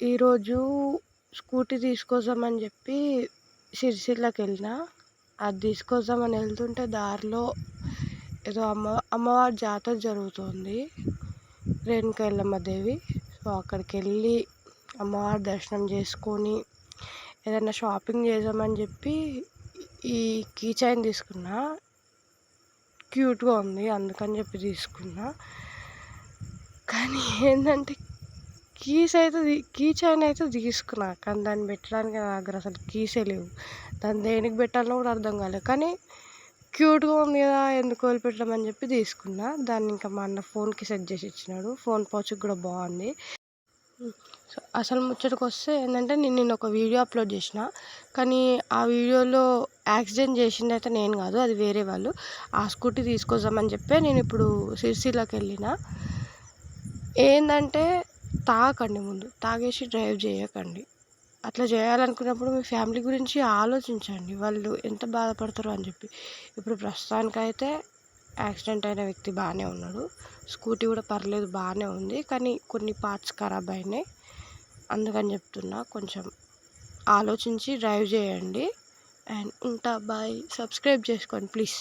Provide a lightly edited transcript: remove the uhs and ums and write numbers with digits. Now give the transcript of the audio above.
ఈరోజు స్కూటీ తీసుకొద్దామని చెప్పి సిరిసిల్లకెళ్ళిన. అది తీసుకొద్దామని వెళ్తుంటే దారిలో ఏదో అమ్మవారి జాతర జరుగుతుంది, రేణుకా ఎల్లమ్మ దేవి. సో అక్కడికెళ్ళి అమ్మవారి దర్శనం చేసుకొని ఏదైనా షాపింగ్ చేద్దామని చెప్పి ఈ కీ చైన్ తీసుకున్నా. క్యూట్గా ఉంది అందుకని చెప్పి తీసుకున్నా. కానీ ఏంటంటే కీ చైన్ అయితే తీసుకున్నా, కానీ దాన్ని పెట్టడానికి నా దగ్గర అసలు కీసే లేవు. దాన్ని దేనికి పెట్టాలో కూడా అర్థం కాలేదు. కానీ క్యూట్గా ఉంది కదా, ఎందుకు వదిలిపెట్టమని చెప్పి తీసుకున్నా. దాన్ని ఇంకా మా అన్న ఫోన్కి సెట్ చేసి ఇచ్చినాడు. ఫోన్ పౌచ్కి కూడా బాగుంది. సో అసలు ముచ్చటకు వస్తే ఏంటంటే నేను ఒక వీడియో అప్లోడ్ చేసిన, కానీ ఆ వీడియోలో యాక్సిడెంట్ చేసింది అయితే నేను కాదు, అది వేరే వాళ్ళు. ఆ స్కూటీ తీసుకొద్దామని చెప్పి నేను ఇప్పుడు సిరిసిల్లకి వెళ్ళిన. ఏంటంటే తాగకండి, ముందు తాగేసి డ్రైవ్ చేయకండి. అట్లా చేయాలనుకున్నప్పుడు మీ ఫ్యామిలీ గురించి ఆలోచించండి, వాళ్ళు ఎంత బాధపడతారో అని చెప్పి. ఇప్పుడు ప్రస్తుతానికైతే యాక్సిడెంట్ అయిన వ్యక్తి బాగానే ఉన్నాడు, స్కూటీ కూడా పర్లేదు బాగానే ఉంది, కానీ కొన్ని పార్ట్స్ ఖరాబ్ అయినాయి. అందుకని చెప్తున్నా, కొంచెం ఆలోచించి డ్రైవ్ చేయండి. అండ్ ఉంటా, బాయ్. సబ్స్క్రైబ్ చేసుకోండి ప్లీజ్.